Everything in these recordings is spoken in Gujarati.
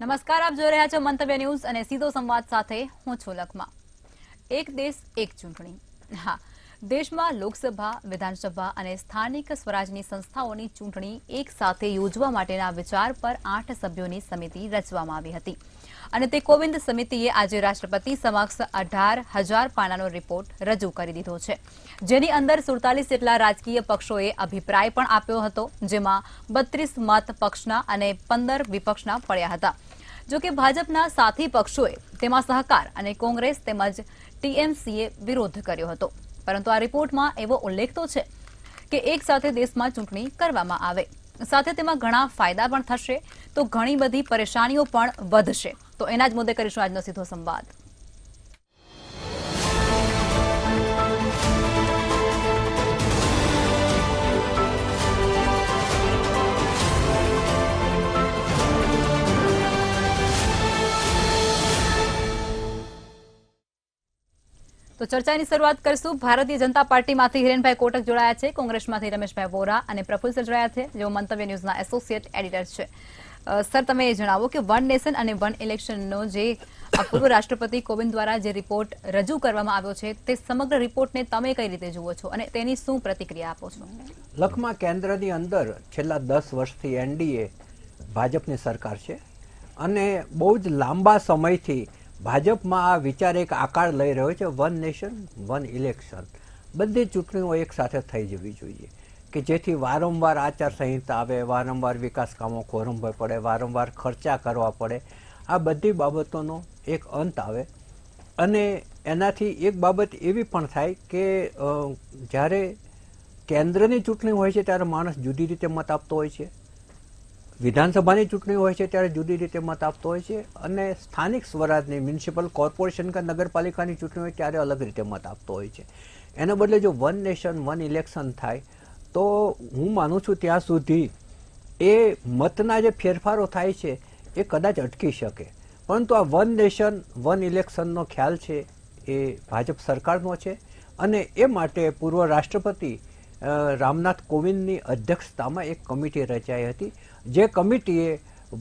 નમસ્કાર, આપ જોઈ રહ્યા છો મંતવ્ય ન્યૂઝ અને સીધો સંવાદ સાથે હું છું લખમા. એક દેશ એક ચૂંટણી. હા, દેશમાં લોકસભા, વિધાનસભા અને સ્થાનિક સ્વરાજની સંસ્થાઓની ચૂંટણી એક સાથે યોજવા માટેના વિચાર પર 8 સભ્યોની સમિતિ રચવામાં આવી હતી અને તે કોવિંદ સમિતિએ આજે રાષ્ટ્રપતિ સમક્ષ 18,000 પાનાનો રિપોર્ટ રજૂ કરી દીધો છે, જેની અંદર 47 જેટલા રાજકીય પક્ષોએ અભિપ્રાય પણ આપ્યો હતો, જેમાં 32 મત પક્ષના અને 15 વિપક્ષના પડ્યા હતા. જો કે ભાજપના સાથી પક્ષોએ તેમાં સહકાર અને કોંગ્રેસ તેમજ ટીએમસીએ વિરોધ કર્યો હતો. પરંતુ આ રિપોર્ટમાં એવો ઉલ્લેખ તો છે કે એક સાથે દેશમાં ચૂંટણી કરવામાં આવે, સાથે તેમાં ઘણા ફાયદા પણ થશે તો ઘણી બધી પરેશાનીઓ પણ વધશે. તો એના જ મુદ્દે કરીશું આજનો સીધો સંવાદ. તો ચર્ચાની શરૂઆત કરીશું. ભારતીય જનતા પાર્ટીમાંથી હિરેનભાઈ કોટક જોડાયા છે, કોંગ્રેસમાંથી રમેશભાઈ વોરા અને પ્રફુલ્લ સર જોડાયા છે, જેઓ મંતવ્ય ન્યૂઝના એસોસિએટ એડિટર છે. સર, તમે એ જણાવો કે વન નેશન અને વન ઇલેક્શનનો જે પૂર્વ રાષ્ટ્રપતિ કોવિંદ દ્વારા જે રિપોર્ટ રજૂ કરવામાં આવ્યો છે, તે સમગ્ર રિપોર્ટને તમે કઈ રીતે જુઓ છો અને તેની શું પ્રતિક્રિયા આપો છો? લખમા, કેન્દ્રની અંદર છેલ્લા 10 વર્ષથી એનડીએ ભાજપની સરકાર છે અને બહુ જ લાંબા સમયથી ભાજપમાં આ વિચાર એક આકાર લઈ રહ્યો છે, વન નેશન વન ઇલેક્શન. બધી ચૂંટણીઓ એક સાથે થઈ જવી જોઈએ કે જેથી વારંવાર આચારસંહિતા આવે, વારંવાર વિકાસ કામો ખોરંભર પડે, વારંવાર ખર્ચા કરવા પડે. આ બધી બાબતોનો એક અંત આવે અને એનાથી એક બાબત એવી પણ થાય કે જ્યારે કેન્દ્રની ચૂંટણી હોય છે ત્યારે માણસ જુદી રીતે મત આપતો હોય છે, વિધાનસભાની ચૂંટણી હોય છે ત્યારે જુદી રીતે મત આપતો હોય છે અને સ્થાનિક સ્વરાજની મ્યુનિસિપલ કોર્પોરેશન કે નગરપાલિકાની ચૂંટણી હોય ત્યારે અલગ રીતે મત આપતો હોય છે. એના બદલે જો વન નેશન વન ઇલેક્શન થાય તો હું માનું છું ત્યાં સુધી એ મતના જે ફેરફારો થાય છે એ કદાચ અટકી શકે. પરંતુ આ વન નેશન વન ઇલેક્શનનો ખ્યાલ છે એ ભાજપ સરકારનો છે અને એ માટે પૂર્વ રાષ્ટ્રપતિ રામનાથ કોવિંદની અધ્યક્ષતામાં એક કમિટી રચાઈ હતી, જે કમિટીએ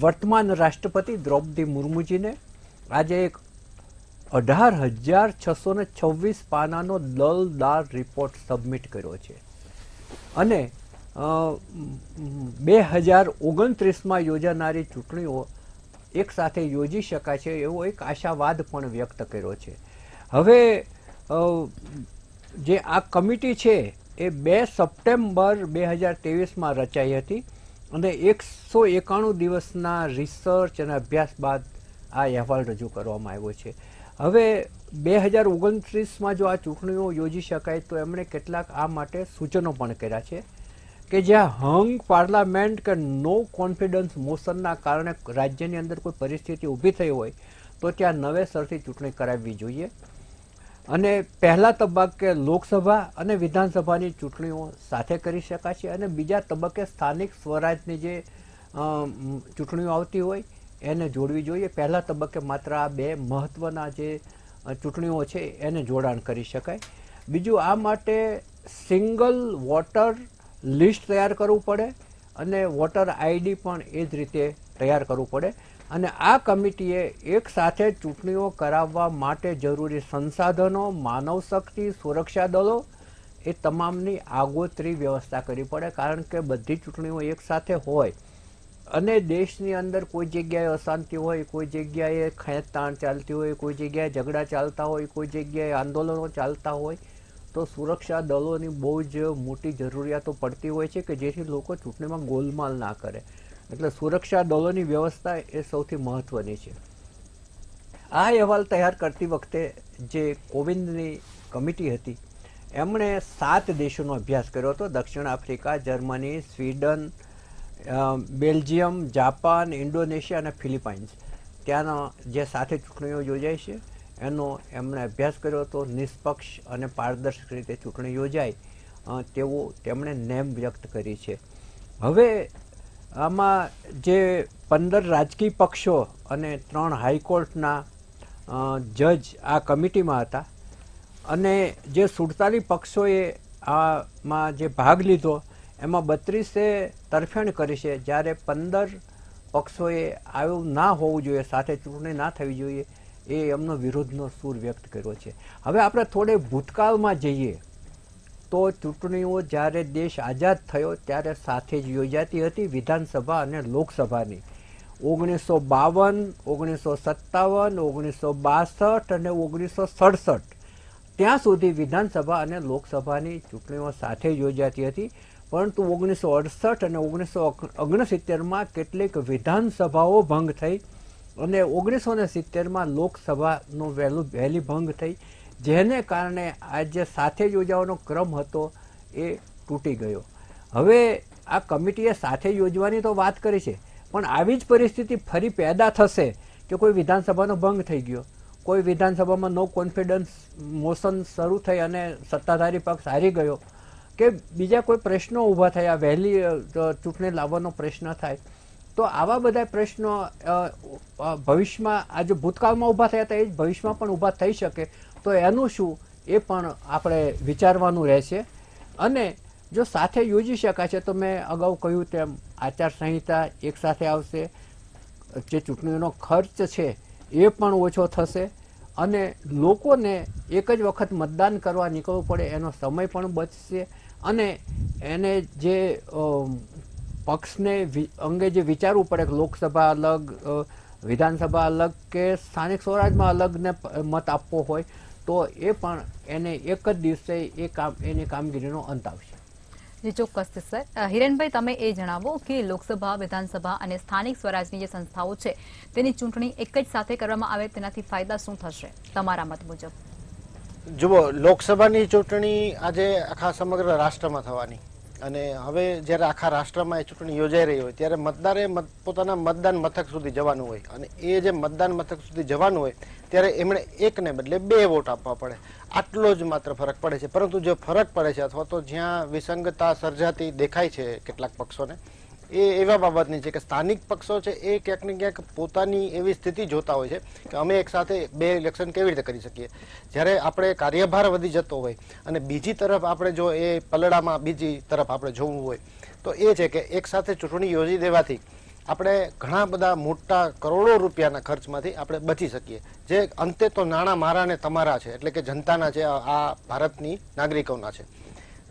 વર્તમાન રાષ્ટ્રપતિ દ્રૌપદી મુર્મુજીને આજે એક 18,626 પાનાનો દલદાર રિપોર્ટ સબમિટ કર્યો છે અને 2029માં યોજાનારી ચૂંટણીઓ એક સાથે યોજી શકાય છે એવો એક આશાવાદ પણ વ્યક્ત કર્યો છે. હવે જે આ કમિટી છે એ 2 સપ્ટેમ્બર 2023માં રચાઈ હતી અને 191 દિવસના રિસર્ચ અને અભ્યાસ બાદ આ અહેવાલ રજૂ કરવામાં આવ્યો છે. હવે 2029માં જો આ ચૂંટણીઓ યોજી શકાય તો એમણે કેટલાક આ માટે સૂચનો પણ કર્યા છે કે જ્યાં હંગ પાર્લામેન્ટ કે નો કોન્ફિડન્સ મોશનના કારણે રાજ્યની અંદર કોઈ પરિસ્થિતિ ઊભી થઈ હોય તો ત્યાં નવેસરથી ચૂંટણી કરાવવી જોઈએ અને પહેલા તબક્કે લોકસભા અને વિધાનસભાની ચૂંટણીઓ સાથે કરી શકાશે અને બીજા તબક્કે સ્થાનિક સ્વરાજની જે ચૂંટણીઓ આવતી હોય એને જોડવી જોઈએ. પહેલા તબક્કે માત્ર આ 2 મહત્વના જે ચૂંટણીઓ છે એને જોડાણ કરી શકાય. બીજું, આ માટે સિંગલ વોટર લિસ્ટ તૈયાર કરવું પડે અને વોટર આઈડી પણ એ જ રીતે તૈયાર કરવું પડે અને આ કમિટીએ એક સાથે ચૂંટણીઓ કરાવવા માટે જરૂરી સંસાધનો, માનવ શક્તિ, સુરક્ષા દળો એ તમામની આગોતરી વ્યવસ્થા કરવી પડે, કારણ કે બધી ચૂંટણીઓ એક સાથે હોય અને દેશની અંદર કોઈ જગ્યાએ અશાંતિ હોય, કોઈ જગ્યાએ ખેંચતાણ ચાલતી હોય, કોઈ જગ્યાએ ઝઘડા ચાલતા હોય, કોઈ જગ્યાએ આંદોલનો ચાલતા હોય તો સુરક્ષા દળોની બહુ જ મોટી જરૂરિયાતો પડતી હોય છે કે જેથી લોકો ચૂંટણીમાં ગોલમાલ ના કરે. એટલે સુરક્ષા દળોની વ્યવસ્થા એ સૌથી મહત્વની છે. આ અહેવાલ તૈયાર કરતી વખતે જે કોવિંદની કમિટી હતી એમણે 7 દેશોનો અભ્યાસ કર્યો હતો: દક્ષિણ Africa, Germany, Sweden, Belgium, Japan, Indonesia અને ફિલિપાઇન્સ. ત્યાંના જે સાથે ચૂંટણીઓ યોજાય છે એનો એમણે અભ્યાસ કર્યો હતો. નિષ્પક્ષ અને પારદર્શક રીતે ચૂંટણી યોજાય તેવો તેમણે નેમ વ્યક્ત કરી છે. હવે આમાં જે 15 રાજકીય પક્ષો અને 3 હાઈકોર્ટના જજ આ કમિટીમાં હતા અને જે 47 પક્ષોએ આમાં જે ભાગ લીધો એમાં 32એ તરફેણ કરી છે, જ્યારે 15 પક્ષોએ આવું ના હોવું જોઈએ, સાથે ચૂંટણી ના થવી જોઈએ, એ એમનો વિરોધનો સૂર વ્યક્ત કર્યો છે. હવે આપણે થોડે ભૂતકાળમાં જઈએ તો ચૂંટણીઓ જ્યારે દેશ આઝાદ થયો ત્યારે સાથે જ યોજાતી હતી, વિધાનસભા અને લોકસભાની. 1952, 1957, 1962 અને 1967 ત્યાં સુધી વિધાનસભા અને લોકસભાની ચૂંટણીઓ સાથે યોજાતી હતી. પરંતુ 1968 અને 1969માં કેટલીક વિધાનસભાઓ ભંગ થઈ અને 1970માં લોકસભાનો વહેલી ભંગ થઈ, જેને કારણે આ જે સાથે યોજવાનો ક્રમ હતો એ તૂટી ગયો. હવે આ કમિટીએ સાથે યોજવાની તો વાત કરી છે, પણ આવી જ પરિસ્થિતિ ફરી પેદા થશે કે કોઈ વિધાનસભાનો ભંગ થઈ ગયો, કોઈ વિધાનસભામાં નો કોન્ફિડન્સ મોશન શરૂ થઈ અને સત્તાધારી પક્ષ હારી ગયો, કે બીજા કોઈ પ્રશ્નો ઊભા થયા, વહેલી ચૂંટણી લાવવાનો પ્રશ્ન થાય, તો આવા બધા પ્રશ્નો ભવિષ્યમાં આજે ભૂતકાળમાં ઊભા થયા હતા એ જ ભવિષ્યમાં પણ ઊભા થઈ શકે. તો એનું શું એ પણ આપણે વિચારવાનું રહેશે. અને જો સાથે યોજી શકાશે તો મેં અગાઉ કહ્યું તેમ આચારસંહિતા એક સાથે આવશે, જે ચૂંટણીનો ખર્ચ છે એ પણ ઓછો થશે અને લોકોને એક જ વખત મતદાન કરવા નીકળવું પડે એનો સમય પણ બચશે. અને એને જે પક્ષને અંગે જે વિચારવું પડે કે લોકસભા અલગ, વિધાનસભા અલગ કે સ્થાનિક સ્વરાજમાં અલગને મત આપવો હોય તો એ પણ એને એક જ દિવસે એની કામગીરીનો અંત આવશે. જી ચોક્કસ સર. હિરેનભાઈ, તમે એ જણાવો કે લોકસભા, વિધાનસભા અને સ્થાનિક સ્વરાજની જે સંસ્થાઓ છે તેની ચૂંટણી એક જ સાથે કરવામાં આવે તેનાથી ફાયદા શું થશે તમારા મત મુજબ? જુઓ, લોકસભાની ચૂંટણી આજે આખા સમગ્ર રાષ્ટ્રમાં થવાની, અને હવે જ્યારે આખા રાષ્ટ્રમાં એ ચૂંટણી યોજાઈ રહી હોય ત્યારે મતદારે પોતાના મતદાન મથક સુધી જવાનું હોય, અને એ જે મતદાન મથક સુધી જવાનું હોય ત્યારે એમણે એકને બદલે 2 વોટ આપવા પડે. આટલો જ માત્ર ફરક પડે છે. પરંતુ જો ફરક પડે છે અથવા તો જ્યાં વિસંગતતા સર્જાતી દેખાય છે કેટલાક પક્ષોને, એ એવા બાબતની છે કે સ્થાનિક પક્ષો છે એ ક્યાંક ને ક્યાંક પોતાની એવી સ્થિતિ જોતા હોય છે કે અમે એક સાથે 2 ઇલેક્શન કેવી રીતે કરી શકીએ. જ્યારે આપણે કાર્યભાર વધી જતો હોય અને બીજી તરફ આપણે જો એ પલડામાં બીજી તરફ આપણે જોવું હોય તો એ છે કે એક સાથે ચૂંટણી યોજી દેવાથી આપણે ઘણા બધા મોટા કરોડો રૂપિયાના ખર્ચમાંથી આપણે બચી શકીએ, જે અંતે તો નાણાં મારા ને તમારા છે, એટલે કે જનતાના છે, આ ભારતની નાગરિકોના છે.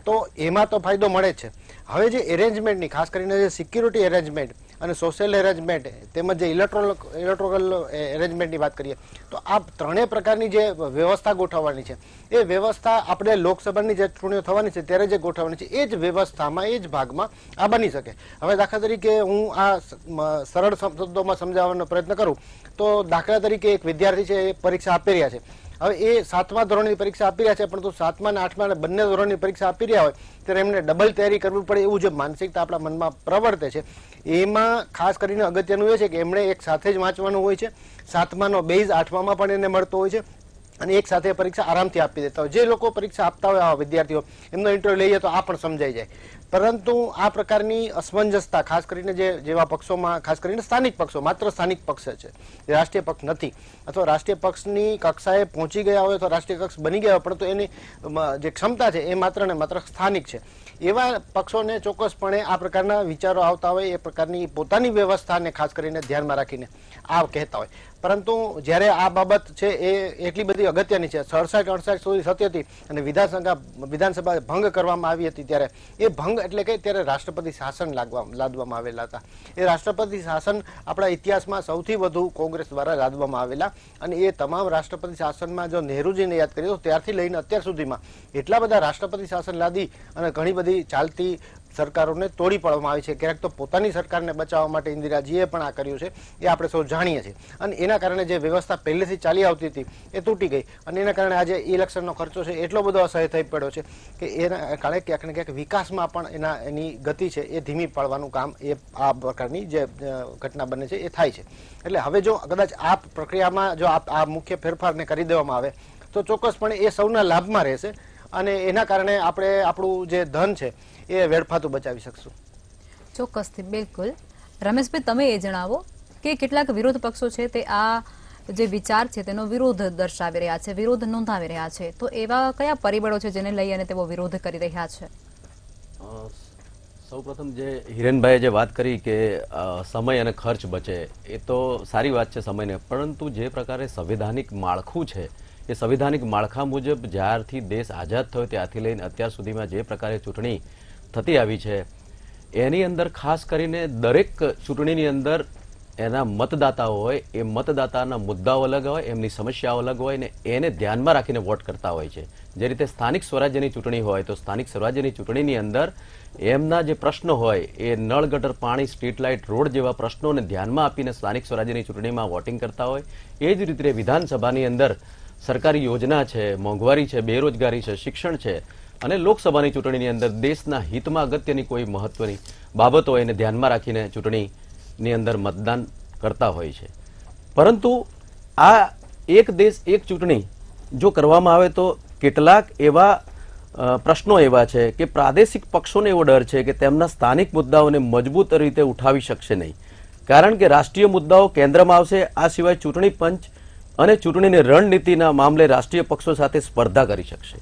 તો એમાં તો ફાયદો મળે જ છે. હવે જે એરેન્જમેન્ટની, ખાસ કરીને જે સિક્યુરિટી એરેન્જમેન્ટ અને સોશિયલ એરેન્જમેન્ટ તેમજ જે ઇલેક્ટ્રોકલ એરેન્જમેન્ટની વાત કરીએ તો આ ત્રણેય પ્રકારની જે વ્યવસ્થા ગોઠવવાની છે એ વ્યવસ્થા આપણે લોકસભાની જે ચૂંટણીઓ થવાની છે ત્યારે જે ગોઠવવાની છે એ જ વ્યવસ્થામાં, એ જ ભાગમાં આ બની શકે. હવે દાખલા તરીકે હું આ સરળ શબ્દોમાં સમજાવવાનો પ્રયત્ન કરું તો દાખલા તરીકે એક વિદ્યાર્થી છે એ પરીક્ષા આપી રહ્યા છે. હવે એ 7મા ધોરણની પરીક્ષા આપી રહ્યા છે, પરંતુ 7મા અને 8મા બંને ધોરણની પરીક્ષા આપી રહ્યા હોય ત્યારે એમને ડબલ તૈયારી કરવી પડે એવું જે માનસિકતા આપણા મનમાં પ્રવર્તે છે, એમાં ખાસ કરીને અગત્યનું એ છે કે એમણે એક સાથે જ વાંચવાનું હોય છે. 7માનો બેઝ 8મામાં પણ એને મળતો હોય છે અને એક સાથે પરીક્ષા આરામથી આપી દેતા હોય. જે લોકો પરીક્ષા આપતા હોય, આવા વિદ્યાર્થીઓ, એમનો ઇન્ટરવ્યુ લઈએ તો આ પણ સમજાઈ જાય. પરંતુ આ પ્રકારની અસમંજસતા ખાસ કરીને જેવા પક્ષોમાં, ખાસ કરીને સ્થાનિક પક્ષો, માત્ર સ્થાનિક પક્ષ છે, રાષ્ટ્રીય પક્ષ નથી, અથવા રાષ્ટ્રીય પક્ષની કક્ષાએ પહોંચી ગયા હોય તો રાષ્ટ્રીય પક્ષ બની ગયા હોય, પરંતુ એની જે ક્ષમતા છે એ માત્ર ને માત્ર સ્થાનિક છે. એવા પક્ષોને ચોક્કસપણે આ પ્રકારના વિચારો આવતા હોય, એ પ્રકારની પોતાની વ્યવસ્થાને ખાસ કરીને ધ્યાનમાં રાખીને આ કહેતા હોય. પરંતુ જ્યારે આ બાબત છે એ એટલી બધી અગત્યની છે, 67-68 સુધી થતી હતી અને વિધાનસભા ભંગ કરવામાં આવી હતી, ત્યારે એ ભંગ એટલે કે ત્યારે રાષ્ટ્રપતિ શાસન લાદવામાં આવેલા હતા. એ રાષ્ટ્રપતિ શાસન આપણા ઇતિહાસમાં સૌથી વધુ કોંગ્રેસ દ્વારા લાદવામાં આવેલા, અને એ તમામ રાષ્ટ્રપતિ શાસનમાં જો નહેરુજીને યાદ કરીએ તો ત્યારથી લઈને અત્યાર સુધીમાં એટલા બધા રાષ્ટ્રપતિ શાસન લાદી અને ઘણી બધી ચાલતી સરકારોને તોડી પાડવામાં આવી છે. ક્યારેક તો પોતાની સરકારને બચાવવા માટે ઇન્દિરાજીએ પણ આ કર્યું છે, એ આપણે સૌ જાણીએ છીએ. અને એના કારણે જે વ્યવસ્થા પહેલેથી ચાલી આવતી હતી એ તૂટી ગઈ, અને એના કારણે આજે ઇલેક્શનનો ખર્ચો છે એટલો બધો અસહ્ય થઈ પડ્યો છે કે એના કારણે ક્યાંક ને ક્યાંક વિકાસમાં પણ એની ગતિ છે એ ધીમી પાડવાનું કામ એ આ પ્રકારની જે ઘટના બને છે એ થાય છે. એટલે હવે જો કદાચ આ પ્રક્રિયામાં જો આ મુખ્ય ફેરફારને કરી દેવામાં આવે તો ચોક્કસપણે એ સૌના લાભમાં રહેશે, અને એના કારણે આપણે આપણું જે ધન છે એ વેડફાતું બચાવી શકશું. ચોક્કસથી, બિલકુલ. રમેશભાઈ, તમે એ જણાવો કે કેટલાક વિરોધ પક્ષો છે તે આ જે વિચાર છે તેનો વિરોધ દર્શાવી રહ્યા છે, વિરોધ નોંધાવી રહ્યા છે, તો એવા કયા પરિબળો છે જેને લઈ અને તેઓ વિરોધ કરી રહ્યા છે? સૌપ્રથમ જે હિરેનભાઈએ જે વાત કરી કે સમય અને ખર્ચ બચે, એ તો સારી વાત છે સમયને, પરંતુ જે પ્રકારે સંવિધાનિક માળખું છે એ સંવિધાનિક માળખા મુજબ જ્યારથી દેશ આઝાદ થયો ત્યારથી લઈને અત્યાર સુધીમાં જે પ્રકારે ચૂંટણી થતી આવી છે એની અંદર ખાસ કરીને દરેક ચૂંટણીની અંદર એના મતદાતાઓ હોય એ મતદાતાના મુદ્દાઓ અલગ હોય, એમની સમસ્યાઓ અલગ હોય ને એને ધ્યાનમાં રાખીને વોટ કરતા હોય છે. જે રીતે સ્થાનિક સ્વરાજ્યની ચૂંટણી હોય તો સ્થાનિક સ્વરાજ્યની ચૂંટણીની અંદર એમના જે પ્રશ્નો હોય એ નળ ગટર પાણી સ્ટ્રીટ લાઇટ રોડ જેવા પ્રશ્નોને ધ્યાનમાં આપીને સ્થાનિક સ્વરાજ્યની ચૂંટણીમાં વોટિંગ કરતા હોય. એ જ રીતે વિધાનસભાની અંદર સરકારી યોજના છે, મોંઘવારી છે, બેરોજગારી છે, શિક્ષણ છે અને લોકસભાની ચૂંટણીની અંદર દેશના હિતમાં અગત્યની કોઈ મહત્વની બાબતો એને ધ્યાનમાં રાખીને ચૂંટણીની અંદર મતદાન કરતા હોય છે. પરંતુ આ એક દેશ એક ચૂંટણી જો કરવામાં આવે તો કેટલાક એવા પ્રશ્નો એવા છે કે પ્રાદેશિક પક્ષોને એવો ડર છે કે તેમના સ્થાનિક મુદ્દાઓને મજબૂત રીતે ઉઠાવી શકશે નહીં, કારણ કે રાષ્ટ્રીય મુદ્દાઓ કેન્દ્રમાં આવશે. આ સિવાય ચૂંટણી પંચ અને ચૂંટણીની રણનીતિના મામલે રાષ્ટ્રીય પક્ષો સાથે સ્પર્ધા કરી શકશે.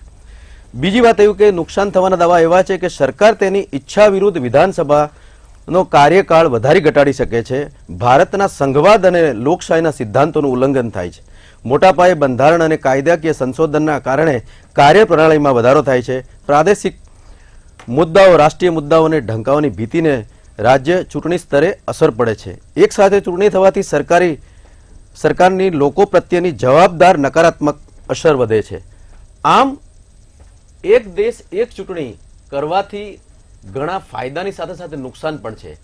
બીજી વાત એવું કે નુકસાન થવાના દાવા એવા છે કે સરકાર તેની ઈચ્છા વિરુદ્ધ વિધાનસભાનો કાર્યકાળ વધારી ઘટાડી શકે છે. ભારતના સંઘવાદ અને લોકશાહીના સિદ્ધાંતોનું ઉલ્લંઘન થાય છે. મોટા પાયે બંધારણ અને કાયદાકીય સંશોધનના કારણે કાર્યપ્રણાલીમાં વધારો થાય છે. પ્રાદેશિક મુદ્દાઓ રાષ્ટ્રીય મુદ્દાઓને ઢંકાવવાની ભીતિને રાજ્ય ચૂંટણી સ્તરે અસર પડે છે. એક સાથે ચૂંટણી થવાથી સરકારની લોકો પ્રત્યેની જવાબદાર નકારાત્મક અસર વધે છે. આમ એક દેશ એક ચૂંટણી કરવાથી ઘણા ફાયદાની સાથે સાથે નુકસાન પણ છે.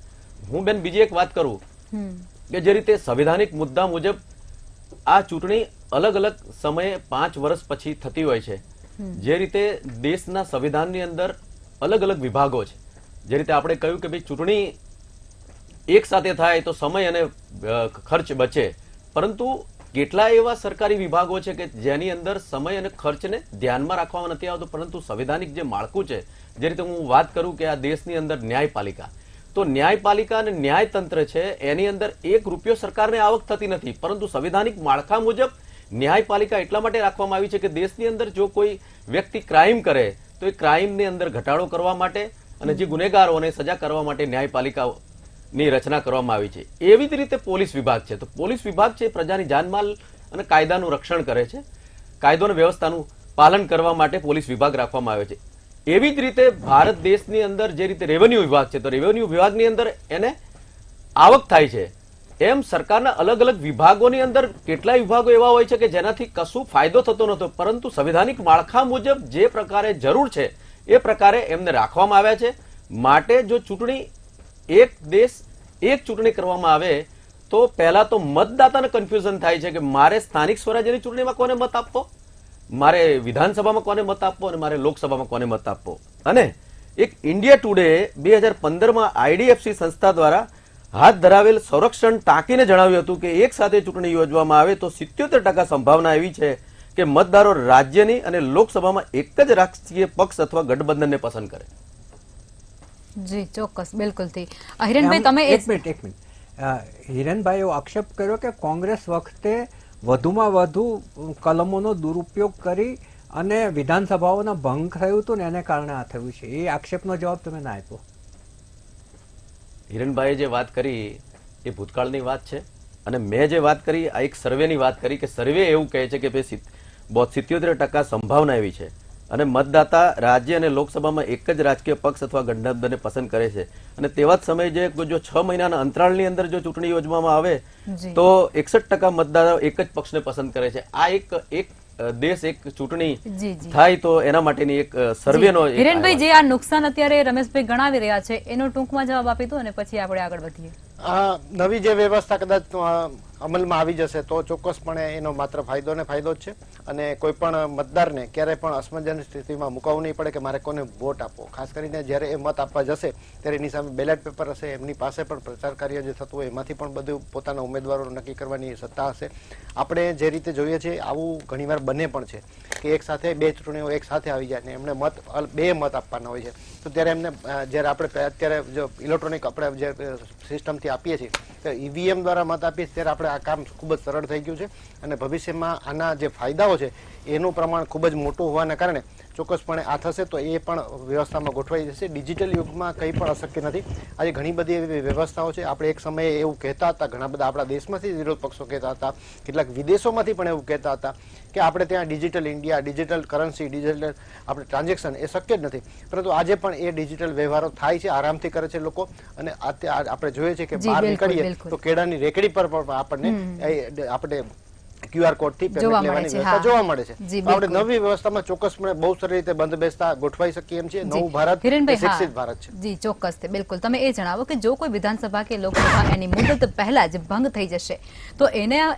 હું બેન બીજી એક વાત કરું કે જે રીતે સંવિધાનિક મુદ્દા મુજબ આ ચૂંટણી અલગ અલગ સમયે 5 વર્ષ પછી થતી હોય છે. જે રીતે દેશના સંવિધાનની અંદર અલગ અલગ વિભાગો છે, જે રીતે આપણે કહ્યું કે ભાઈ ચૂંટણી એક સાથે થાય તો સમય અને ખર્ચ બચે, પરંતુ કેટલા એવા સરકારી વિભાગો છે કે જેની અંદર સમય અને ખર્ચને ધ્યાનમાં રાખવામાં નથી આવતો. પરંતુ સંવિધાનિક જે માળખું છે, જે રીતે હું વાત કરું કે આ દેશની અંદર ન્યાયપાલિકા, તો ન્યાયપાલિકા અને ન્યાયતંત્ર છે એની અંદર ₹1 સરકારને આવક થતી નથી, પરંતુ સંવિધાનિક માળખા મુજબ ન્યાયપાલિકા એટલા માટે રાખવામાં આવી છે કે દેશની અંદર જો કોઈ વ્યક્તિ ક્રાઇમ કરે તો એ ક્રાઇમની અંદર ઘટાડો કરવા માટે અને જે ગુનેગારોને સજા કરવા માટે ન્યાયપાલિકાની રચના કરવામાં આવી છે. એવી જ રીતે પોલીસ વિભાગ છે, તો પોલીસ વિભાગ છે પ્રજાની જાનમાલ અને કાયદાનું રક્ષણ કરે છે. કાયદો અને વ્યવસ્થાનું પાલન કરવા માટે પોલીસ વિભાગ રાખવામાં આવે છે. એવી જ રીતે ભારત દેશની અંદર જે રીતે રેવન્યુ વિભાગ છે, તો રેવન્યુ વિભાગની અંદર એને આવક થાય છે. એમ સરકારના અલગ અલગ વિભાગોની અંદર કેટલાય વિભાગો એવા હોય છે કે જેનાથી કશું ફાયદો થતો નહોતો, પરંતુ સંવિધાનિક માળખા મુજબ જે પ્રકારે જરૂર છે એ પ્રકારે એમને રાખવામાં આવ્યા છે. માટે જો ચૂંટણી એક દેશ એક ચૂંટણી કરવામાં આવે તો પહેલા તો મતદાતાને કન્ફ્યુઝન થાય છે કે મારે સ્થાનિક સ્વરાજ્યની ચૂંટણીમાં કોને મત આપવો, મારે વિધાનસભામાં કોને મત આપવો અને મારે લોકસભામાં કોને મત આપવો. અને એક ઇન્ડિયા ટુડે 2015માં IDFC સંસ્થા દ્વારા હાથ ધરાવેલ સંરક્ષણ ટાંકીને જણાવ્યું હતું કે એક સાથે ચૂંટણી યોજવામાં આવે તો 77% સંભાવના એવી છે કે મતદારો રાજ્યની અને લોકસભામાં એક જ રાજકીય પક્ષ અથવા ગઠબંધનને પસંદ કરે. જી ચોક્કસ, બિલકુલથી. હિરેનભાઈ તમે એક મિનિટ હિરેનભાઈએ આક્ષેપ કર્યો કે કોંગ્રેસ વખતે વધુમાં વધુ કલમોનો દુરુપયોગ કરી અને વિધાનસભાઓનો ભંગ થયું હતું ને એને કારણે આ થયું છે. એ આક્ષેપનો જવાબ તમે ના આપ્યો. હિરેનભાઈએ જે વાત કરી એ ભૂતકાળની વાત છે અને મેં જે વાત કરી આ એક સર્વેની વાત કરી કે સર્વે એવું કહે છે કે 77% સંભાવના એવી છે અને મતદાતા રાજ્ય અને લોકસભામાં એક જ રાજકીય પક્ષ અથવા ગઠબંધનને પસંદ કરે છે. અને તેવા જ સમયે જો 6 મહિનાના અંતરાળની અંદર જો ચૂંટણી યોજવામાં આવે તો 61% મતદારો એક જ પક્ષને પસંદ કરે છે. આ એક દેશ એક ચૂંટણી થાય તો એના માટેની એક સર્વેનો. હિરેનભાઈ, જે આ નુકસાન અત્યારે રમેશભાઈ ગણાવી રહ્યા છે એનો ટૂંકમાં જવાબ આપી દો અને પછી આપણે આગળ વધીએ. આ નવી જે વ્યવસ્થા કદાચ અમલમાં આવી જશે તો ચોક્કસપણે એનો માત્ર ફાયદો ને ફાયદો જ છે. અને કોઈ પણ મતદારને ક્યારેય પણ અસમંજસની સ્થિતિમાં મુકાવવું નહીં પડે કે મારે કોને વોટ આપવો. ખાસ કરીને જ્યારે એ મત આપવા જશે ત્યારે એની સામે બેલેટ પેપર હશે, એમની પાસે પણ પ્રચાર કાર્ય જે થતું હોય એમાંથી પણ બધું પોતાના ઉમેદવારો નક્કી કરવાની સત્તા હશે. આપણે જે રીતે જોઈએ છીએ આવું ઘણીવાર બને પણ છે કે એક સાથે 2 ચૂંટણીઓ એક સાથે આવી જાય ને એમને બે મત આપવાના હોય છે. તો ત્યારે એમને જ્યારે આપણે અત્યારે જો ઇલેક્ટ્રોનિક આપણે જે સિસ્ટમથી આપીએ છીએ EVM દ્વારા મત આપીએ ત્યારે આપણે આ કામ ખૂબ જ સરળ થઈ ગયું છે અને ભવિષ્યમાં આના જે ફાયદાઓ છે એનું પ્રમાણ ખૂબ જ મોટું હોવાના કારણે ચોક્કસપણે આ થશે તો એ પણ વ્યવસ્થામાં ગોઠવાઈ જશે. ડિજિટલ યુગમાં કંઈ પણ અશક્ય નથી. આજે ઘણી બધી એવી વ્યવસ્થાઓ છે. આપણે એક સમયે એવું કહેતા હતા, ઘણા બધા આપણા દેશમાંથી વિરોધ પક્ષો કહેતા હતા, કેટલાક વિદેશોમાંથી પણ એવું કહેતા હતા કે આપણે ત્યાં digital India, digital currency, digital આપણે ટ્રાન્ઝેક્શન એ શક્ય જ નથી. પરંતુ આજે પણ એ ડિજિટલ વ્યવહારો થાય છે, આરામથી કરે છે લોકો. અને આપણે જોઈએ છે કે જી, બહાર બિલકુલ, નીકળીએ બિલકુલ. તો કેળાની રેકડી પર પણ આપણે QR કોડ થી જોવા પેમેન્ટ મળે લેવાની છે, વ્યવસ્થા હા. જોવા મળે છે. જી, તો આપણે બિલકુલ. નવી વ્યવસ્થામાં ચોક્કસપણે બહુ સારી રીતે બંધ બેસતા ગોઠવાઈ શકીએ એમ છે. નવું ભારત એ હિરેનભાઈ, હા. શિક્ષિત ભારત છે. જી, ચોક્કસ છે. બિલકુલ. તમે એ જણાવો કે જો કોઈ વિધાનસભા કે લોકસભા એની મુદત પહેલા જ ભંગ થઈ જશે તો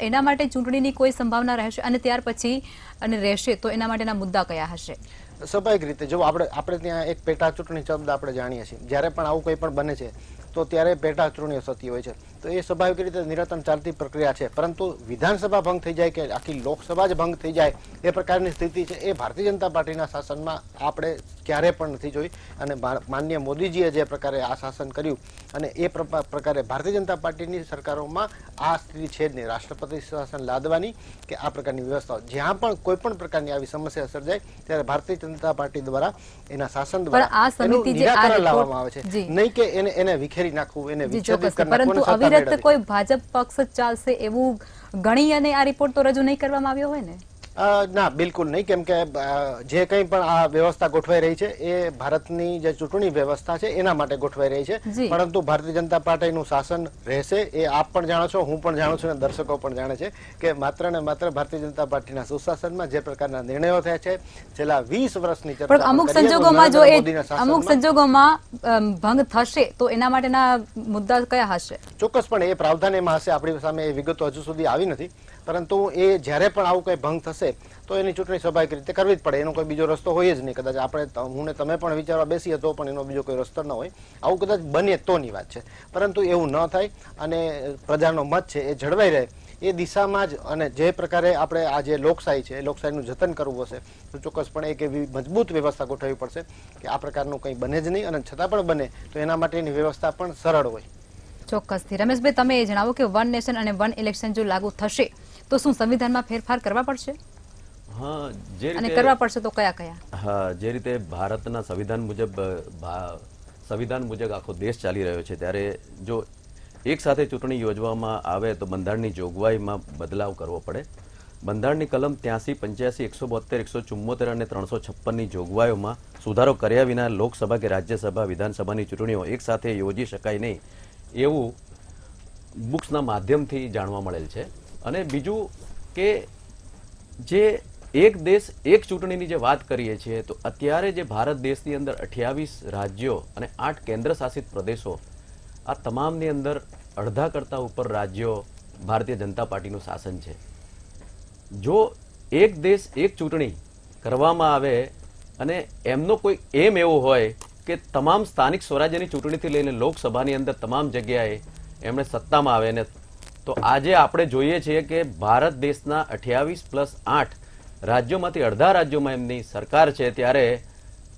એના માટે ચૂંટણીની કોઈ સંભાવના રહેશે અને ત્યાર પછી અને રહેશે તો એના માટેના મુદ્દા કયા હશે? સ્વાભાવિક રીતે જો આપણે ત્યાં એક પેટા ચૂંટણી શબ્દ આપણે જાણીએ છીએ. જ્યારે પણ આવું કંઈ પણ બને છે તો ત્યારે પેટા ચૂંટણીઓ થતી હોય છે. તો એ સ્વાભાવિક રીતે નિરંતર ચાલતી પ્રક્રિયા છે. પરંતુ વિધાનસભા ભંગ થઈ જાય કે આખી લોકસભા જ ભંગ થઈ જાય એ પ્રકારની સ્થિતિ છે એ ભારતીય જનતા પાર્ટીના શાસનમાં આપણે ક્યારે પણ નથી જોઈ. અને માનનીય મોદીજીએ જે પ્રકારે આ શાસન કર્યું અને એ પ્રકારે ભારતીય જનતા પાર્ટીની સરકારોમાં આ સ્થિતિ છે જ નહીં. રાષ્ટ્રપતિ શાસન લાદવાની કે આ પ્રકારની વ્યવસ્થાઓ જ્યાં પણ કોઈ પણ પ્રકારની આવી સમસ્યા સર્જાય ત્યારે ભારતીય જનતા પાર્ટી દ્વારા એના શાસન દ્વારા આ એનું સમિતિ જે આ નિરાકરણ રિપોર્ટ- લાવવામાં આવે છે. જી. નહીં કે એને વિખેરી નાખવું, એને જી, વિચ્છેદિત ચોક્કસ. કરી નાખવું પરંતુ અને સત્તા અવિરત મેળવવી. કોઈ ભાજપ પક્ષ જ ચાલશે એવું ગણી અને આ રિપોર્ટ તો રજૂ નહીં કરવામાં આવ્યો હોય ને? ના, બિલકુલ નહીં. કેમ કે જે કંઈ પણ આ વ્યવસ્થા ગોઠવાઈ રહી છે એ ભારતની જે ચૂંટણી વ્યવસ્થા છે એના માટે ગોઠવાઈ રહી છે. જી. પરંતુ ભારતીય જનતા પાર્ટીનું શાસન રહેશે એ આપ પણ જાણો છો, હું પણ જાણું છું અને દર્શકો પણ જાણે છે કે માત્ર ને માત્ર ભારતીય જનતા પાર્ટીના સુશાસનમાં જે પ્રકારના નિર્ણયો થયા છે છેલ્લા 20 વર્ષની ચર્ચા પણ અમુક કરીએ તો સંજોગોમાં જો નરેન્દ્ર એ મોદીના અમુક શાસનમાં સંજોગોમાં ભંગ થશે તો એના માટેના મુદ્દા કયા હશે? ચોક્કસપણે એ પ્રાવધાન એમાં હશે. આપણી સામે એ વિગતો હજુ સુધી આવી નથી. પરંતુ એ જ્યારે પણ આવું કંઈ ભંગ થશે તો એની ચૂંટણી સ્વાભાવિક રીતે કરવી જ પડે. એનો કોઈ બીજો રસ્તો હોય જ નહીં. કદાચ આપણે હું ને તમે પણ વિચારવા બેસીએ તો પણ એનો બીજો કોઈ રસ્તો ન હોય. આવું કદાચ બને તોની વાત છે. પરંતુ એવું ન થાય અને પ્રજાનો મત છે એ જળવાઈ રહે એ દિશામાં જ અને જે પ્રકારે આપણે આ જે લોકશાહી છે એ લોકશાહીનું જતન કરવું હશે તો ચોક્કસપણે એક એવી મજબૂત વ્યવસ્થા ગોઠવવી પડશે કે આ પ્રકારનું કંઈ બને જ નહીં. અને છતાં પણ બને તો એના માટેની વ્યવસ્થા પણ સરળ હોય. ચોક્કસથી. રમેશભાઈ, તમે એ જણાવો કે વન નેશન અને વન ઇલેક્શન જો લાગુ થશે તો શું સંવિધાનમાં ફેરફાર કરવા પડશે હા, જે અને રીતે કરવા પડશે તો કયા કયા? હા, જે રીતે ભારતના સંવિધાન મુજબ આખો દેશ ચાલી રહ્યો છે ત્યારે જો એક સાથે ચૂંટણી યોજવામાં આવે તો બંધારણની જોગવાઈમાં બદલાવ કરવો પડે. બંધારણની કલમ 83, 85, 172, 174 અને 356ની જોગવાઈઓમાં સુધારો કર્યા વિના લોકસભા કે રાજ્યસભા વિધાનસભાની ચૂંટણીઓ એક સાથે યોજી શકાય નહીં એવું બુક્સના માધ્યમથી જાણવા મળેલ છે. અને બીજું કે જે એક દેશ એક ચૂંટણીની જે વાત કરીએ છીએ તો અત્યારે જે ભારત દેશની અંદર 28 રાજ્યો અને 8 કેન્દ્ર શાસિત પ્રદેશો આ તમામની અંદર અડધા કરતા ઉપર રાજ્યો ભારતીય જનતા પાર્ટીનું શાસન છે. જો એક દેશ એક ચૂંટણી કરવામાં આવે અને એમનો કોઈ એમ એવો હોય કે તમામ સ્થાનિક સ્વરાજ્યની ચૂંટણીથી લઈને લોકસભાની અંદર તમામ જગ્યાએ એમણે સત્તામાં આવે ને તો આજે આપણે જોઈએ છીએ કે ભારત દેશના 28+8 રાજ્યોમાંથી અડધા રાજ્યોમાં એમની સરકાર છે ત્યારે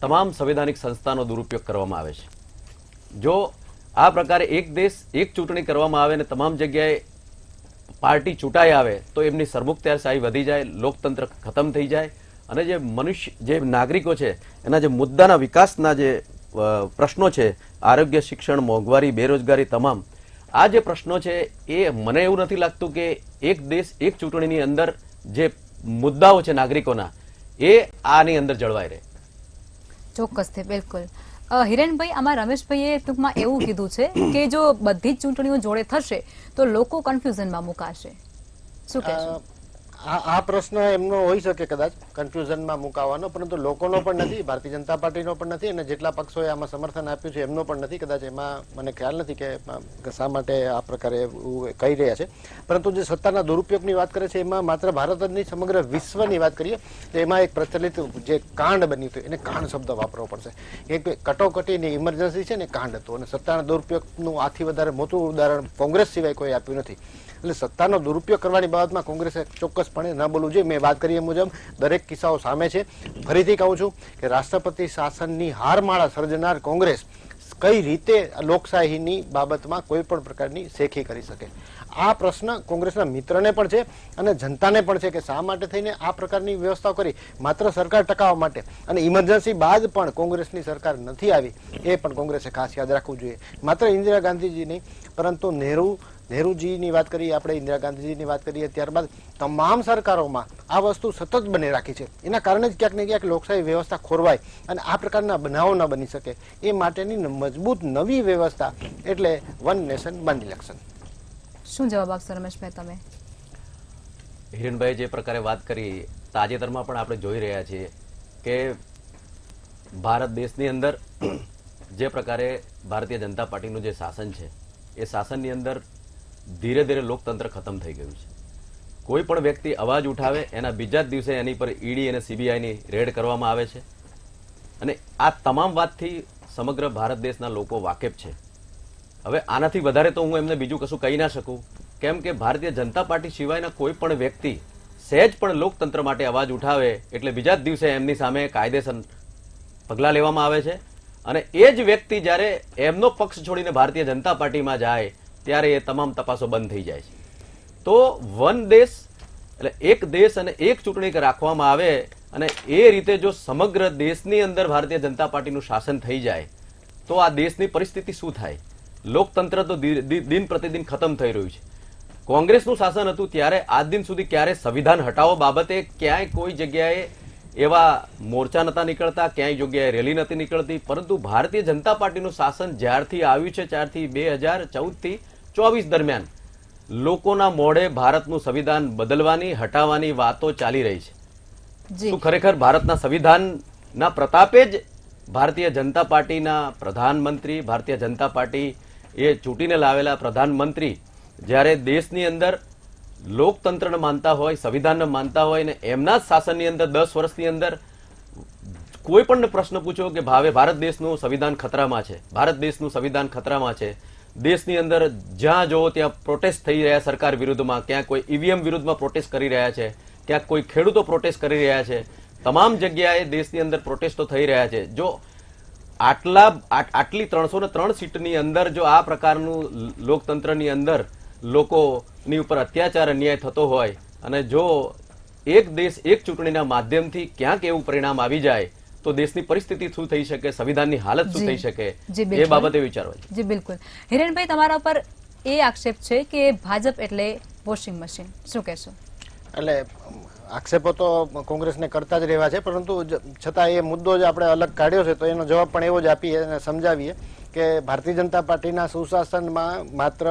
તમામ સંવૈધાનિક સંસ્થાનો દુરુપયોગ કરવામાં આવે છે. જો આ પ્રકારે એક દેશ એક ચૂંટણી કરવામાં આવે અને તમામ જગ્યાએ પાર્ટી ચૂંટાઈ આવે તો એમની સરમુખત્યારશાહી વધી જાય, લોકતંત્ર ખતમ થઈ જાય અને જે નાગરિકો છે એના જે મુદ્દાના વિકાસના જે પ્રશ્નો છે, આરોગ્ય, શિક્ષણ, મોંઘવારી, બેરોજગારી, તમામ આ જે પ્રશ્નો છે એ મને એવું નથી લાગતું કે એક દેશ એક ચૂંટણીની અંદર જે મુદ્દાઓ છે નાગરિકોના એ આની અંદર જળવાઈ રહે. ચોક્કસથી, બિલકુલ. હિરેનભાઈ, આમાં રમેશભાઈએ ટૂંકમાં એવું કીધું છે કે જો બધી જ ચૂંટણીઓ જોડે થશે તો લોકો કન્ફ્યુઝનમાં મુકાશે. શું કહેશો? આ પ્રશ્ન એમનો હોઈ શકે કદાચ કન્ફ્યુઝનમાં મુકાવાનો, પરંતુ લોકોનો પણ નથી, ભારતીય જનતા પાર્ટીનો પણ નથી અને જેટલા પક્ષોએ આમાં સમર્થન આપ્યું છે એમનો પણ નથી. કદાચ એમાં મને ખ્યાલ નથી કે શા માટે આ પ્રકારે કહી રહ્યા છે. પરંતુ જે સત્તાના દુરુપયોગની વાત કરે છે એમાં માત્ર ભારત જ નહીં, સમગ્ર વિશ્વની વાત કરીએ તો એમાં એક પ્રચલિત જે કાંડ બન્યું હતું એને કાંડ શબ્દ વાપરવો પડશે. એક કટોકટીની ઇમરજન્સી છે ને કાંડ હતું અને સત્તાના દુરુપયોગનું આથી વધારે મોટું ઉદાહરણ કોંગ્રેસ સિવાય કોઈ આપ્યું નથી. એટલે સત્તાનો દુરુપયોગ કરવાની બાબતમાં કોંગ્રેસે ચોક્કસપણે ન બોલવું જોઈએ. મેં વાત કરી એ મુજબ દરેક કિસ્સાઓ સામે છે. ફરીથી કહું છું કે રાષ્ટ્રપતિ શાસનની હારમાળા સર્જનાર કોંગ્રેસ કઈ રીતે લોકશાહીની બાબતમાં કોઈ પણ પ્રકારની શેખી કરી શકે. આ પ્રશ્ન કોંગ્રેસના મિત્રને પણ છે અને જનતાને પણ છે કે શા માટે થઈને આ પ્રકારની વ્યવસ્થાઓ કરી, માત્ર સરકાર ટકાવવા માટે. અને ઇમરજન્સી બાદ પણ કોંગ્રેસની સરકાર નથી આવી, એ પણ કોંગ્રેસે ખાસ યાદ રાખવું જોઈએ. માત્ર ઇન્દિરા ગાંધીજી નહીં, પરંતુ નહેરુજીની વાત કરીએ આપણે, ઇન્દિરા ગાંધીજીની વાત કરીએ, ત્યારબાદ તમામ સરકારોમાં આ વસ્તુ સતત બની રાખી છે. એના કારણે જ ક્યાંક ને ક્યાંક લોકશાહી વ્યવસ્થા ખોરવાય અને આ પ્રકારના બનાવો ન બની શકે. એ માટેની મજબૂત નવી વ્યવસ્થા એટલે વન નેશન વન ઇલેક્શન. શું જવાબ આપશો રમેશભાઈ તમે? હિરેનભાઈ જે પ્રકારે વાત કરી, તાજેતરમાં પણ આપણે જોઈ રહ્યા છીએ કે ભારત દેશની અંદર જે પ્રકારે ભારતીય જનતા પાર્ટીનું જે શાસન છે એ શાસનની અંદર ધીરે ધીરે લોકતંત્ર ખતમ થઈ ગયું છે. કોઈ પણ વ્યક્તિ અવાજ ઉઠાવે એના બીજા જ દિવસે એની પર ઈડી અને સીબીઆઈની રેડ કરવામાં આવે છે. અને આ તમામ વાતથી સમગ્ર ભારત દેશના લોકો વાકેફ છે. હવે આનાથી વધારે તો હું એમને બીજું કશું કહી ના શકું, કેમ કે ભારતીય જનતા પાર્ટી સિવાયના કોઈ પણ વ્યક્તિ સહેજ પણ લોકતંત્ર માટે અવાજ ઉઠાવે એટલે બીજા જ દિવસે એમની સામે કાયદેસર પગલાં લેવામાં આવે છે. અને એ જ વ્યક્તિ જ્યારે એમનો પક્ષ છોડીને ભારતીય જનતા પાર્ટીમાં જાય ત્યારે એ તમામ તપાસો બંધ થઈ જાય છે. તો વન દેશ એટલે એક દેશ અને એક ચૂંટણી રાખવામાં આવે અને એ રીતે જો સમગ્ર દેશની અંદર ભારતીય જનતા પાર્ટીનું શાસન થઈ જાય તો આ દેશની પરિસ્થિતિ શું થાય? લોકતંત્ર તો દિન પ્રતિદિન ખતમ થઈ રહ્યું છે. કોંગ્રેસનું શાસન હતું ત્યારે આજ દિન સુધી ક્યારે સંવિધાન હટાવો બાબતે ક્યાંય કોઈ જગ્યાએ એવા મોરચા નતા નીકળતા, ક્યાંય જગ્યાએ રેલી નથી નીકળતી. પરંતુ ભારતીય જનતા પાર્ટીનું શાસન જ્યારથી આવ્યું છે ત્યારથી 2014 થી 24 દરમિયાન લોકોના મોઢે ભારતનું સંવિધાન બદલવાની, હટાવવાની વાતો ચાલી રહી છે. શું ખરેખર ભારતના સંવિધાનના પ્રતાપે જ ભારતીય જનતા પાર્ટીના પ્રધાનમંત્રી, ભારતીય જનતા પાર્ટી એ ચૂંટીને લાવેલા પ્રધાનમંત્રી જ્યારે દેશની અંદર લોકતંત્રને માનતા હોય, સંવિધાનને માનતા હોય ને એમના જ શાસનની અંદર 10 વર્ષની અંદર કોઈ પણ પ્રશ્ન પૂછો કે ભારત દેશનું સંવિધાન ખતરામાં છે, ભારત દેશનું સંવિધાન ખતરામાં છે. દેશની અંદર જ્યાં જોવો ત્યાં પ્રોટેસ્ટ થઈ રહ્યા સરકાર વિરુદ્ધમાં, ક્યાંક કોઈ ઈવીએમ વિરુદ્ધમાં પ્રોટેસ્ટ કરી રહ્યા છે, ક્યાંક કોઈ ખેડૂતો પ્રોટેસ્ટ કરી રહ્યા છે. તમામ જગ્યાએ દેશની અંદર પ્રોટેસ્ટો થઈ રહ્યા છે. જો આટલી 303 સીટની અંદર જો આ પ્રકારનું લોકતંત્રની અંદર લોકોની ઉપર અત્યાચાર અન્યાય થતો હોય અને જો એક દેશ એક ચૂંટણીના માધ્યમથી ક્યાંક એવું પરિણામ આવી જાય તો દેશની પરિસ્થિતિ શું થઈ શકે, સંવિધાનની હાલત શું થઈ શકે, એ બાબતે વિચારવા. જી બિલકુલ. હિરેનભાઈ, તમારા પર એ આક્ષેપ છે કે ભાજપ એટલે વોશિંગ મશીન, શું કહેશો? એટલે આક્ષેપો તો કોંગ્રેસને કરતા જ રહેવા છે, પરંતુ છતાં એ મુદ્દો જ આપણે અલગ કાઢ્યો છે તો એનો જવાબ પણ એવો જ આપીએ અને સમજાવીએ કે ભારતીય જનતા પાર્ટીના સુશાસનમાં માત્ર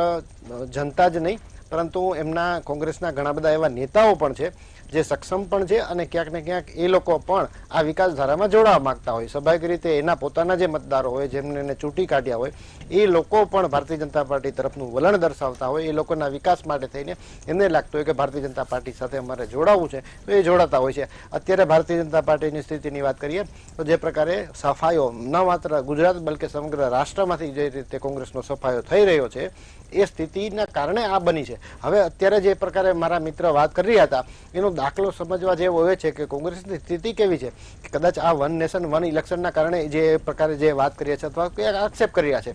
જનતા જ નહીં પરંતુ એમના કોંગ્રેસના ઘણા બધા એવા નેતાઓ પણ છે જે સક્ષમ પણ છે અને ક્યાંક ને ક્યાંક એ લોકો પણ આ વિકાસ ધારામાં જોડાવા માંગતા હોય. સ્વાભાવિક રીતે એના પોતાના જે મતદારો હોય, જેમને એને ચૂંટી કાઢ્યા હોય, એ લોકો પણ ભારતીય જનતા પાર્ટી તરફનું વલણ દર્શાવતા હોય. એ લોકોના વિકાસ માટે થઈને એમને લાગતું હોય કે ભારતીય જનતા પાર્ટી સાથે અમારે જોડાવવું છે તો એ જોડાતા હોય છે. અત્યારે ભારતીય જનતા પાર્ટીની સ્થિતિની વાત કરીએ તો જે પ્રકારે સફાયો ન માત્ર ગુજરાત બલકે સમગ્ર રાષ્ટ્રમાંથી જે રીતે કોંગ્રેસનો સફાયો થઈ રહ્યો છે એ સ્થિતિના કારણે આ બની છે. હવે અત્યારે જે પ્રકારે મારા મિત્ર વાત કરી રહ્યા હતા એનો દાખલો સમજવા જેવો એ છે કે કોંગ્રેસની સ્થિતિ કેવી છે. કદાચ આ વન નેશન વન ઇલેક્શનના કારણે જે પ્રકારે જે વાત કરી છે અથવા આક્ષેપ કરી રહ્યા છે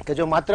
કે જો માત્ર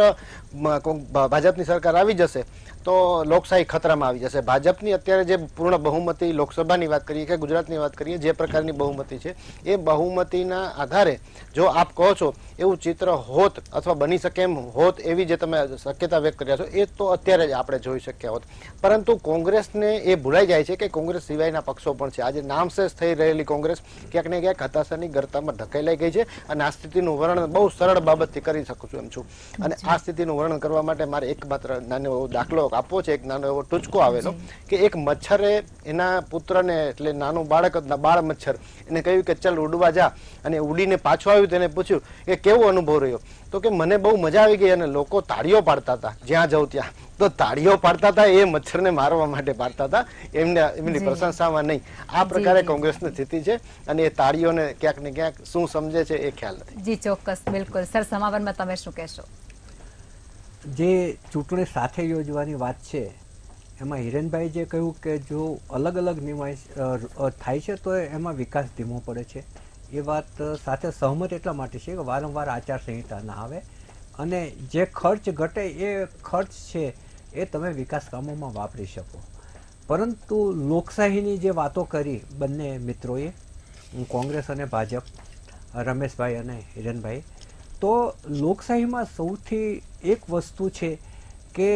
ભાજપની સરકાર આવી જશે તો લોકશાહી ખતરામાં આવી જશે. ભાજપની અત્યારે જે પૂર્ણ બહુમતી લોકસભાની વાત કરીએ કે ગુજરાતની વાત કરીએ, જે પ્રકારની બહુમતી છે એ બહુમતીના આધારે જો આપ કહો છો એવું ચિત્ર હોત અથવા બની શકે એમ હોત એવી જે તમે શક્યતા વ્યક્ત કર્યા છો એ તો અત્યારે જ આપણે જોઈ શક્યા હોત. પરંતુ કોંગ્રેસને એ ભૂલાઈ જાય છે કે કોંગ્રેસ સિવાયના પક્ષો પણ છે. આજે નામશેષ થઈ રહેલી કોંગ્રેસ ક્યાંક ને ક્યાંક હતાશાની ગર્તામાં ઢકેલાઈ ગઈ છે અને આ સ્થિતિનું વર્ણન બહુ સરળ બાબતથી કરી શકું છું એમ છું. અને આ સ્થિતિનું વર્ણન કરવા માટે મારે એક માત્ર નાનો એવો દાખલો આપવો છે, એક નાનો એવો ટૂચકો આવેલો કે એક મચ્છરે એના પુત્રને એટલે નાનું બાળક બાળ મચ્છર એને કહ્યું કે ચલ ઉડવા જા અને ઉડીને પાછું આવ્યું તેને પૂછ્યું કે કેવો અનુભવ રહ્યો તો કે મને બહુ મજા આવી ગઈ અને લોકો તાળીઓ પાડતા હતા જ્યાં જવું ત્યાં. તો તાળીઓ પાડતા હતા એ મચ્છરને મારવા માટે પાડતા હતા, એમની પ્રશંસામાં નહીં. આ પ્રકારે કોંગ્રેસની સ્થિતિ છે અને એ તાળીઓને ક્યાંક ને ક્યાંક શું સમજે છે એ ખ્યાલ નથી. જી ચોક્કસ, બિલકુલ. સર, સમાપનમાં તમે શું કહેશો? જે ચૂંટણી સાથે યોજવાની વાત છે એમાં હિરેનભાઈ જે કહ્યું કે જો અલગ અલગ નિર્ણય થાય છે તો એમાં વિકાસ ધીમો પડે છે. એ વાત સાથે સહમત એટલા માટે છે કે વારંવાર આચારસંહિતા ના આવે અને જે ખર્ચ ઘટે એ ખર્ચ છે એ તમે વિકાસ કામોમાં વાપરી શકો. પરંતુ લોકશાહીની જે વાતો કરી બંને મિત્રોએ, કોંગ્રેસ અને ભાજપ, રમેશભાઈ અને હિરેનભાઈ, તો લોકશાહીમાં સૌથી એક વસ્તુ છે કે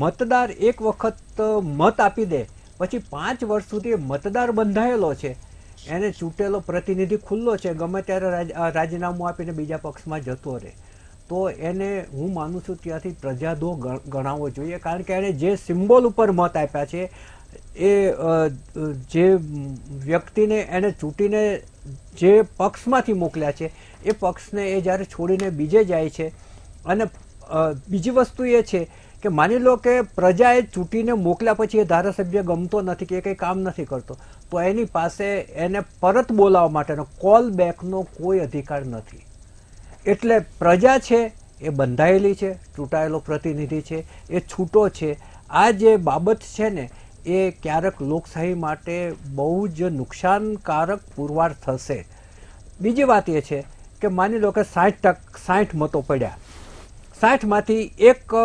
મતદાર એક વખત મત આપી દે પછી 5 વર્ષ સુધી મતદાર બંધાયેલો છે, એને ચૂંટેલો પ્રતિનિધિ ખુલ્લો છે, ગમે ત્યારે રાજીનામું આપીને બીજા પક્ષમાં જતો રહે, તો એને હું માનું છું ત્યાંથી પ્રજાદો ગણાવવો જોઈએ. કારણ કે એને જે સિમ્બોલ ઉપર મત આપ્યા છે એ જે વ્યક્તિને એને ચૂંટીને જે પક્ષમાંથી મોકલ્યા છે એ પક્ષને એ જ્યારે છોડીને બીજે જાય છે. અને બીજી વસ્તુ એ છે કે માની લો કે પ્રજાએ ચૂંટીને મોકલ્યા પછી એ ધારાસભ્ય ગમતો નથી કે એ કંઈ કામ નથી કરતો, તો એની પાસે એને પરત બોલાવવા માટેનો કોલ બેકનો કોઈ અધિકાર નથી. એટલે પ્રજા છે એ બંધાયેલી છે, ચૂંટાયેલો પ્રતિનિધિ છે, એ છૂટો છે. આ જે બાબત છે ને એ ક્યારેક લોકશાહી માટે બહુ જ નુકસાનકારક પુરવાર થશે. બીજી વાત એ છે કે માની લો કે 60 મતો પડ્યા, 60માંથી એક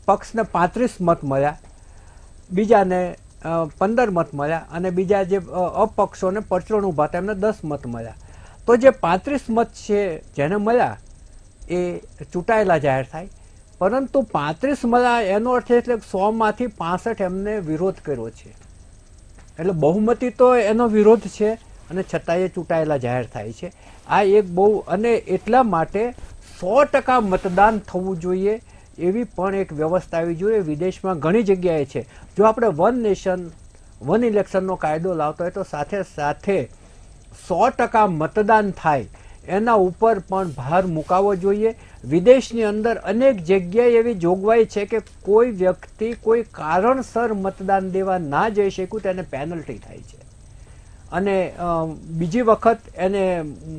પક્ષને 35 મત મળ્યા, બીજાને 15 મત મળ્યા અને બીજા જે અપક્ષોને પરચરણ ઊભા હતા એમને 10 મત મળ્યા. તો જે 35 મત છે જેને મળ્યા એ ચૂંટાયેલા જાહેર થાય. પરંતુ 35 મળ્યા એનો અર્થ એટલે 100માંથી 65 એમને વિરોધ કર્યો છે. એટલે બહુમતી તો એનો વિરોધ છે અને છતાંય ચૂંટાયેલા જાહેર થાય છે. આ એક બહુ, અને એટલા માટે 100% મતદાન થવું જોઈએ એવી પણ એક વ્યવસ્થા આવી જોઈએ. વિદેશમાં ઘણી જગ્યાએ છે. જો આપણે વન નેશન વન ઇલેક્શનનો કાયદો લાવતો હોય તો સાથે સાથે 100% મતદાન થાય એના ઉપર પણ ભાર મુકાવવો જોઈએ. વિદેશની અંદર અનેક જગ્યાએ એવી જોગવાઈ છે કે કોઈ વ્યક્તિ કોઈ કારણસર મતદાન દેવા ના જઈ શક્યું તેને પેનલ્ટી થાય છે અને બીજી વખત એને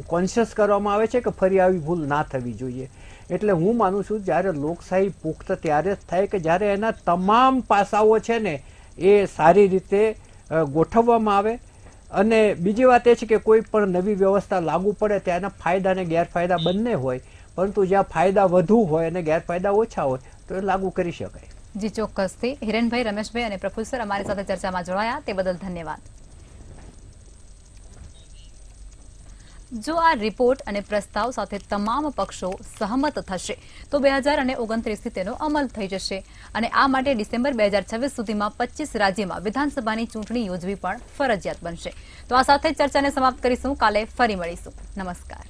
કોન્શિયસ કરવામાં આવે છે કે ફરી આવી ભૂલ ના થવી જોઈએ. એટલે હું માનું છું જ્યારે લોકશાહી પુખ્ત ત્યારે જ થાય કે જ્યારે એના તમામ પાસાઓ છે ને એ સારી રીતે ગોઠવવામાં આવે. અને બીજી વાત એ છે કે કોઈ પણ નવી વ્યવસ્થા લાગુ પડે ત્યાંના ફાયદા અને ગેરફાયદા બંને હોય, પરંતુ જ્યાં ફાયદા વધુ હોય અને ગેરફાયદા ઓછા હોય તો એ લાગુ કરી શકાય. જી ચોક્કસથી. હિરેનભાઈ, રમેશભાઈ અને પ્રફુલ્લ સર અમારી સાથે ચર્ચામાં જોડાયા તે બદલ ધન્યવાદ. જો આ રિપોર્ટ અને પ્રસ્તાવ સાથે તમામ પક્ષો સહમત થશે તો 2029થી તેનો અમલ થઈ જશે અને આ માટે ડિસેમ્બર 2026 સુધીમાં 25 રાજ્યમાં વિધાનસભાની ચૂંટણી યોજવી પણ ફરજિયાત બનશે. તો આ સાથે ચર્ચાને સમાપ્ત કરીશું. કાલે ફરી મળીશું. નમસ્કાર.